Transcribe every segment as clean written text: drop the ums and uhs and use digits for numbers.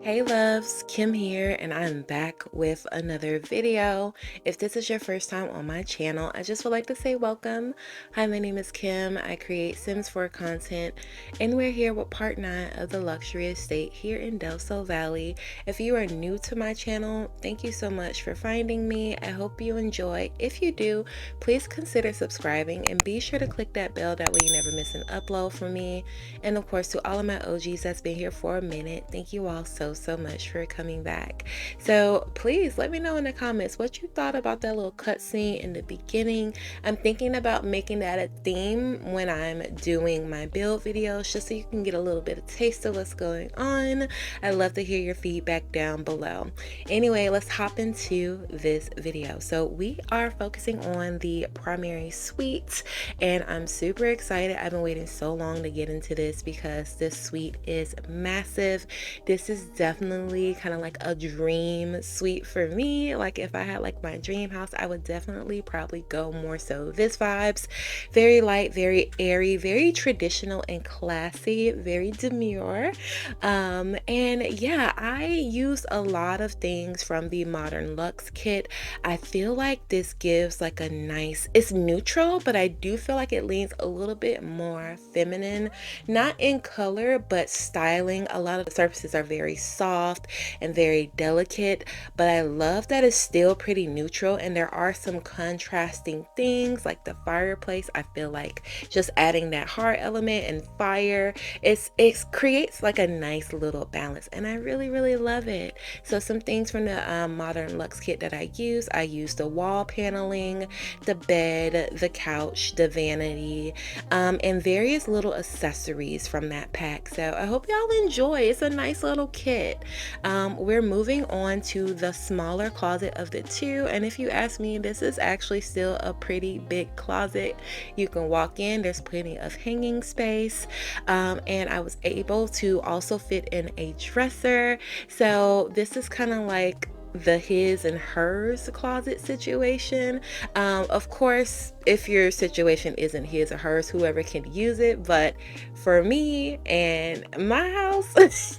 Hey loves, Kim here, and I'm back with another video. If this is your first time on my channel, I just would like to say welcome. Hi, my name is Kim. I create Sims 4 content, and we're here with part 9 of the luxury estate here in Del Valley. If you are new to my channel, thank you so much for finding me. I hope you enjoy. If you do, please consider subscribing and be sure to click that bell, that way you never miss an upload from me. And of course, to all of my OGs that's been here for a minute, thank you all so much for coming back. So please let me know in the comments what you thought about that little cutscene in the beginning. I'm thinking about making that a theme when I'm doing my build videos, just so you can get a little bit of taste of what's going on. I'd love to hear your feedback down below. Anyway, let's hop into this video. So we are focusing on the primary suite, and I'm super excited. I've been waiting so long to get into this because this suite is massive. This is definitely kind of like a dream suite for me. Like if I had like my dream house, I would definitely probably go more so this vibes. Very light, very airy, very traditional and classy, very demure. And yeah, I use a lot of things from the modern Luxe Kit. I feel like this gives like a nice, it's neutral, but I do feel like it leans a little bit more feminine, not in color, but styling. A lot of the surfaces are very soft and very delicate, but I love that it's still pretty neutral, and there are some contrasting things like the fireplace. I feel like just adding that heart element and fire, it creates like a nice little balance, and I really love it. So some things from the modern Luxe Kit that I use the wall paneling, the bed, the couch, the vanity, and various little accessories from that pack. So I hope y'all enjoy. It's a nice little kit. We're moving on to the smaller closet of the two, and if you ask me, this is actually still a pretty big closet. You can walk in, there's plenty of hanging space, and I was able to also fit in a dresser. So this is kind of like the his and hers closet situation. Of course, if your situation isn't his or hers, whoever can use it, but for me and my house,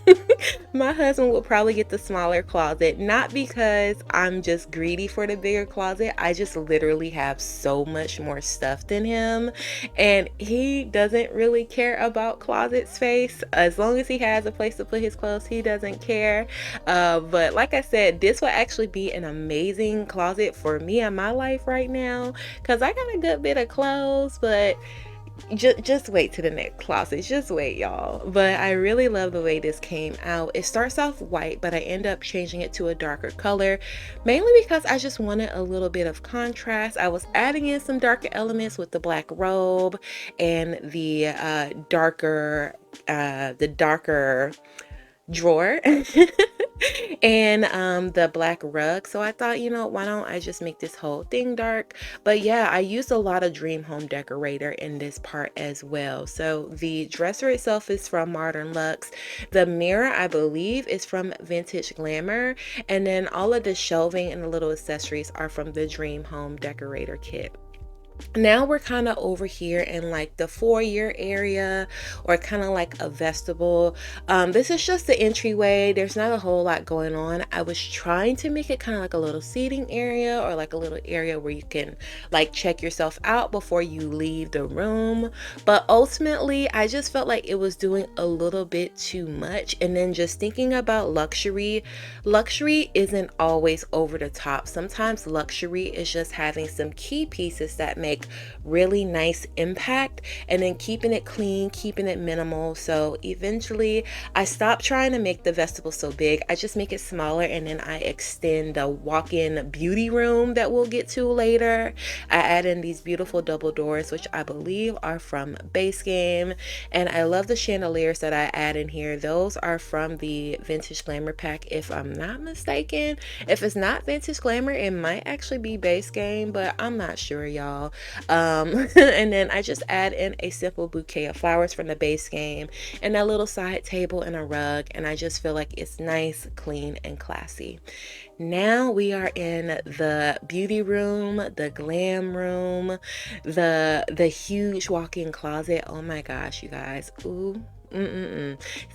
my husband will probably get the smaller closet, not because I'm just greedy for the bigger closet. I just literally have so much more stuff than him, and he doesn't really care about closet space. As long as he has a place to put his clothes, he doesn't care. But like I said, this will actually be an amazing closet for me in my life right now, because I got a good bit of clothes, but just wait to the next closet. Just wait, y'all. But I really love the way this came out. It starts off white, but I end up changing it to a darker color, mainly because I just wanted a little bit of contrast. I was adding in some darker elements with the black robe and the darker drawer and the black rug. So I thought, you know, why don't I just make this whole thing dark? But yeah, I used a lot of Dream Home Decorator in this part as well. So the dresser itself is from Modern Luxe. The mirror, I believe, is from Vintage Glamour, and then all of the shelving and the little accessories are from the Dream Home Decorator kit. Now we're kind of over here in like the foyer area, or kind of like a vestibule. This is just the entryway. There's not a whole lot going on. I was trying to make it kind of like a little seating area, or like a little area where you can like check yourself out before you leave the room, but ultimately I just felt like it was doing a little bit too much. And then just thinking about luxury isn't always over the top. Sometimes luxury is just having some key pieces that make really nice impact, and then keeping it clean, keeping it minimal. So eventually I stopped trying to make the vestibule so big. I just make it smaller, and then I extend the walk-in beauty room that we'll get to later. I add in these beautiful double doors, which I believe are from Base Game, and I love the chandeliers that I add in here. Those are from the Vintage Glamour pack, if I'm not mistaken. If it's not Vintage Glamour, it might actually be Base Game, but I'm not sure, y'all. And then I just add in a simple bouquet of flowers from the Base Game, and that little side table and a rug, and I just feel like it's nice, clean, and classy. Now we are in the beauty room, the glam room, the huge walk-in closet. Oh my gosh, you guys. Ooh,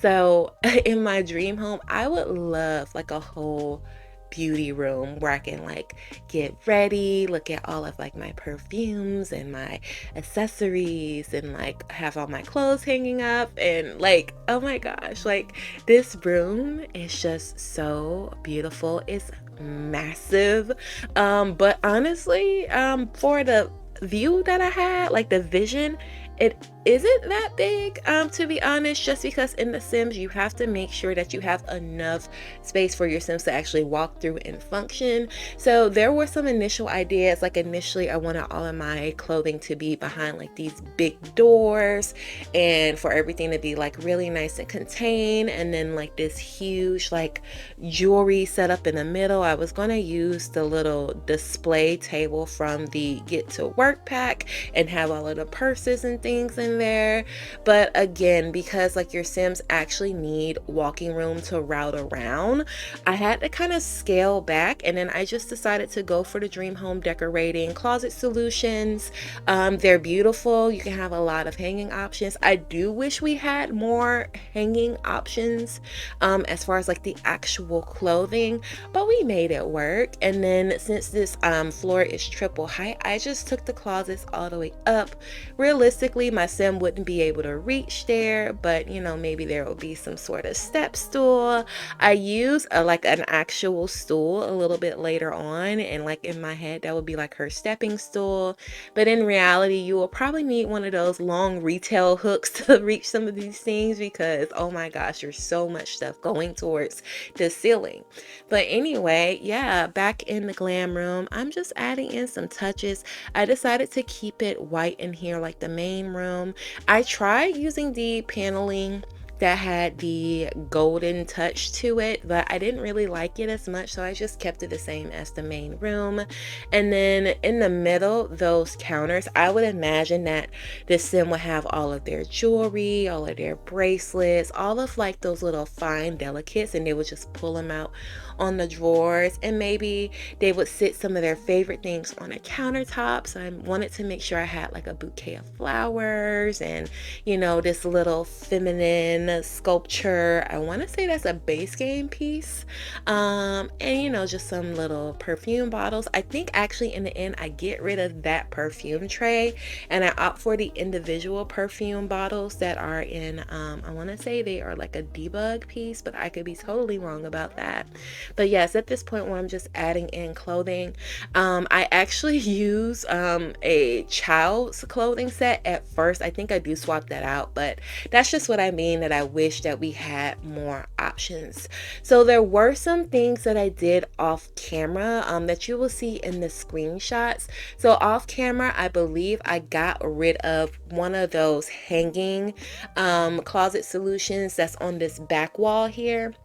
So in my dream home, I would love like a whole beauty room where I can like get ready, look at all of like my perfumes and my accessories, and like have all my clothes hanging up, and like, oh my gosh, like this room is just so beautiful. It's massive. But honestly, for the view that I had, like the vision, it isn't that big, to be honest, just because in The Sims you have to make sure that you have enough space for your Sims to actually walk through and function. So there were some initial ideas. Like initially I wanted all of my clothing to be behind like these big doors, and for everything to be like really nice and contained, and then like this huge like jewelry set up in the middle. I was going to use the little display table from the Get to Work pack and have all of the purses and things in there. But again, because like your Sims actually need walking room to route around, I had to kind of scale back, and then I just decided to go for the dream home decorating closet solutions. They're beautiful. You can have a lot of hanging options. I do wish we had more hanging options as far as like the actual clothing, but we made it work. And then since this floor is triple height, I just took the closets all the way up. Realistically, my Sim wouldn't be able to reach there, but you know, maybe there will be some sort of step stool. I use like an actual stool a little bit later on, and like in my head that would be like her stepping stool, but in reality you will probably need one of those long retail hooks to reach some of these things, because oh my gosh, there's so much stuff going towards the ceiling. But anyway, yeah, back in the glam room, I'm just adding in some touches. I decided to keep it white in here like the main room. I tried using the paneling that had the golden touch to it, but I didn't really like it as much, so I just kept it the same as the main room. And then in the middle, those counters, I would imagine that the Sim would have all of their jewelry, all of their bracelets, all of like those little fine delicates, and they would just pull them out on the drawers, and maybe they would sit some of their favorite things on a countertop. So I wanted to make sure I had like a bouquet of flowers, and you know, this little feminine sculpture. I want to say that's a base game piece, and you know, just some little perfume bottles. I think actually in the end I get rid of that perfume tray, and I opt for the individual perfume bottles that are in I want to say they are like a debug piece, but I could be totally wrong about that. But yes, at this point where I'm just adding in clothing, I actually use a child's clothing set at first. I think I do swap that out, but that's just what I mean, that I wish that we had more options. So there were some things that I did off camera that you will see in the screenshots. So off camera, I believe I got rid of one of those hanging closet solutions that's on this back wall here,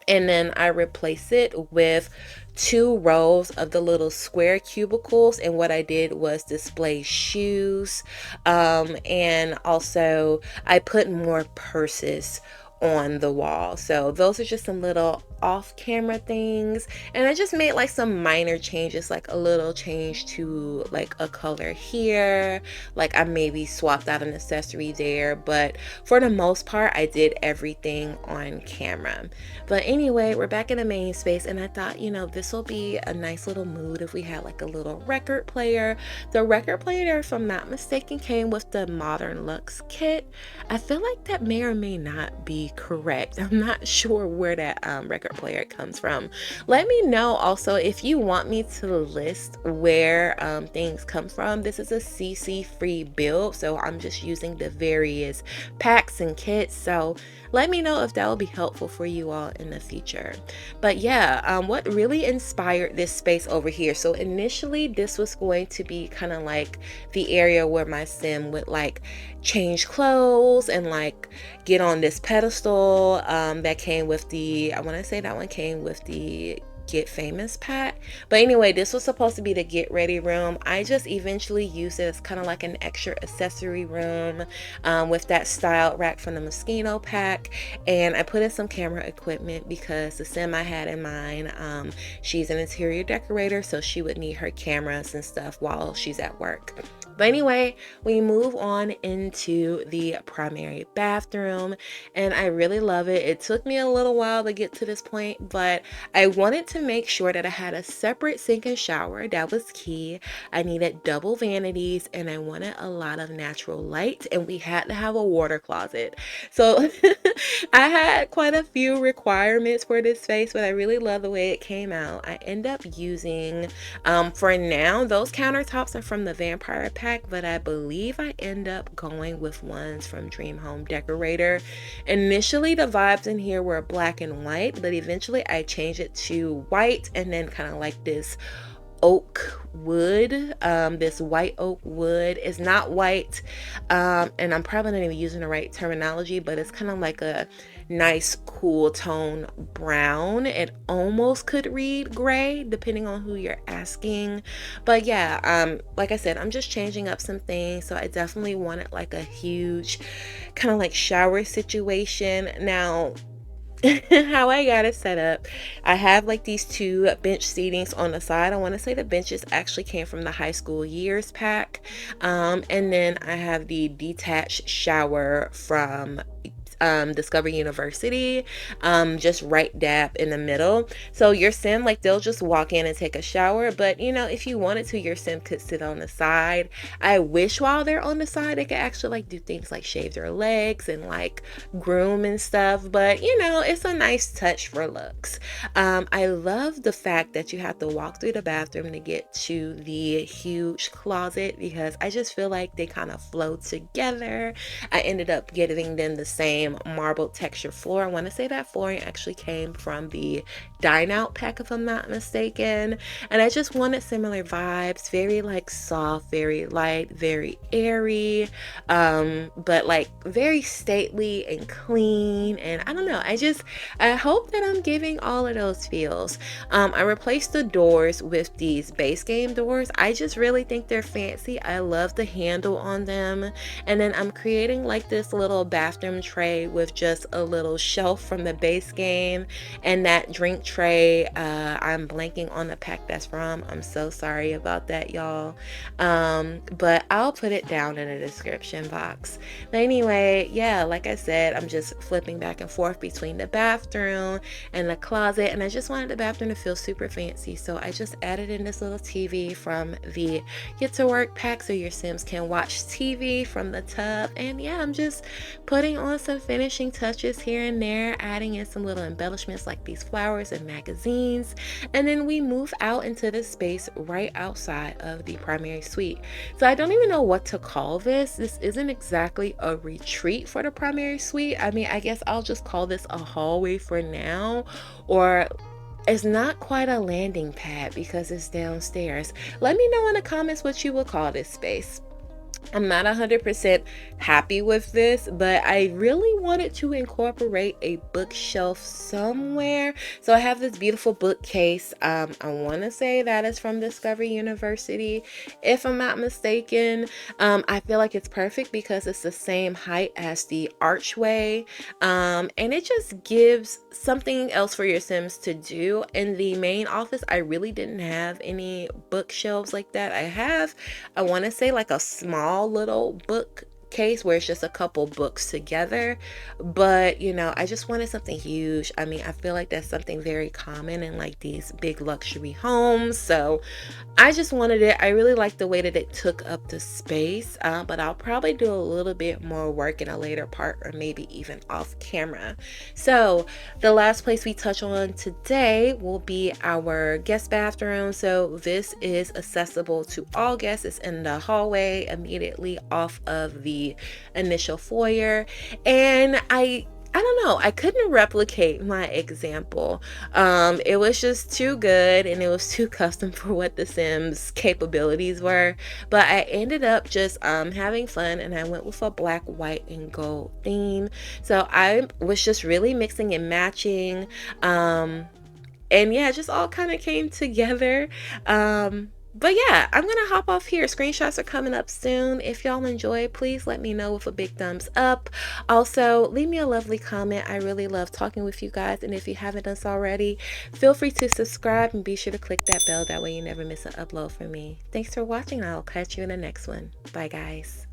and then I replace it with 2 rows of the little square cubicles. And what I did was display shoes, and also I put more purses on the wall. So those are just some little off camera things, and I just made like some minor changes, like a little change to like a color here, like I maybe swapped out an accessory there, but for the most part I did everything on camera. But anyway, we're back in the main space, and I thought, you know, this will be a nice little mood if we had like a little record player. The record player, if I'm not mistaken, came with the modern Luxe Kit. I feel like that may or may not be correct. I'm not sure where that record player comes from. Let me know also if you want me to list where things come from. This is a CC free build, so I'm just using the various packs and kits, so let me know if that will be helpful for you all in the future. But yeah, what really inspired this space over here, so initially this was going to be kind of like the area where my Sim would like change clothes and like get on this pedestal that came with the, I want to say that one came with the Get Famous pack. But anyway, this was supposed to be the get ready room. I just eventually used it as kind of like an extra accessory room with that styled rack from the Moschino pack, and I put in some camera equipment because the Sim I had in mind, she's an interior decorator, so she would need her cameras and stuff while she's at work. But anyway, we move on into the primary bathroom, and I really love it. It took me a little while to get to this point, but I wanted to make sure that I had a separate sink and shower. That was key. I needed double vanities, and I wanted a lot of natural light, and we had to have a water closet. So I had quite a few requirements for this space, but I really love the way it came out. I end up using, for now, those countertops are from the Vampire Pack, but I believe I end up going with ones from Dream Home Decorator. Initially, the vibes in here were black and white, but eventually I changed it to white and then kind of like this oak wood. This white oak wood is not white, and I'm probably not even using the right terminology, but it's kind of like a nice cool tone brown. It almost could read gray depending on who you're asking, but yeah, like I said, I'm just changing up some things, so I definitely wanted like a huge kind of like shower situation. Now how I got it set up, I have like these two bench seatings on the side. I want to say the benches actually came from the high school years pack, and then I have the detached shower from Discovery University, just right dab in the middle. So your sim, like, they'll just walk in and take a shower, but you know, if you wanted to, your sim could sit on the side. I wish while they're on the side they could actually like do things like shave their legs and like groom and stuff, but you know, it's a nice touch for looks. I love the fact that you have to walk through the bathroom to get to the huge closet, because I just feel like they kind of flow together. I ended up getting them the same marble texture floor. I want to say that flooring actually came from the Dine Out pack, if I'm not mistaken. And I just wanted similar vibes, very like soft, very light, very airy, but like very stately and clean. And I don't know, I hope that I'm giving all of those feels. I replaced the doors with these base game doors. I just really think they're fancy. I love the handle on them. And then I'm creating like this little bathroom tray with just a little shelf from the base game, and that drink tray, I'm blanking on the pack that's from. I'm so sorry about that, y'all, but I'll put it down in the description box. But anyway, yeah, like I said, I'm just flipping back and forth between the bathroom and the closet, and I just wanted the bathroom to feel super fancy, so I just added in this little TV from the Get to Work pack so your Sims can watch TV from the tub. And yeah, I'm just putting on some finishing touches here and there, adding in some little embellishments like these flowers and magazines, and then we move out into the space right outside of the primary suite. So I don't even know what to call this. This isn't exactly a retreat for the primary suite. I mean, I guess I'll just call this a hallway for now, or it's not quite a landing pad because it's downstairs. Let me know in the comments what you would call this space. I'm not 100% happy with this, but I really wanted to incorporate a bookshelf somewhere. So I have this beautiful bookcase. I want to say that is from Discovery University, if I'm not mistaken. I feel like it's perfect because it's the same height as the archway, and it just gives something else for your Sims to do. In the main office, I really didn't have any bookshelves like that. I want to say like a small little bookcase where it's just a couple books together, but you know, I just wanted something huge. I mean, I feel like that's something very common in like these big luxury homes, so I just wanted it. I really like the way that it took up the space, but I'll probably do a little bit more work in a later part, or maybe even off camera. So the last place we touch on today will be our guest bathroom. So this is accessible to all guests. It's in the hallway immediately off of the initial foyer, and I don't know, I couldn't replicate my example. It was just too good, and it was too custom for what the Sims capabilities were, but I ended up just having fun, and I went with a black, white, and gold theme. So I was just really mixing and matching, and yeah, it just all kind of came together. But yeah, I'm gonna hop off here. Screenshots are coming up soon. If y'all enjoy, please let me know with a big thumbs up. Also, leave me a lovely comment. I really love talking with you guys. And if you haven't done so already, feel free to subscribe and be sure to click that bell. That way you never miss an upload from me. Thanks for watching. I'll catch you in the next one. Bye, guys.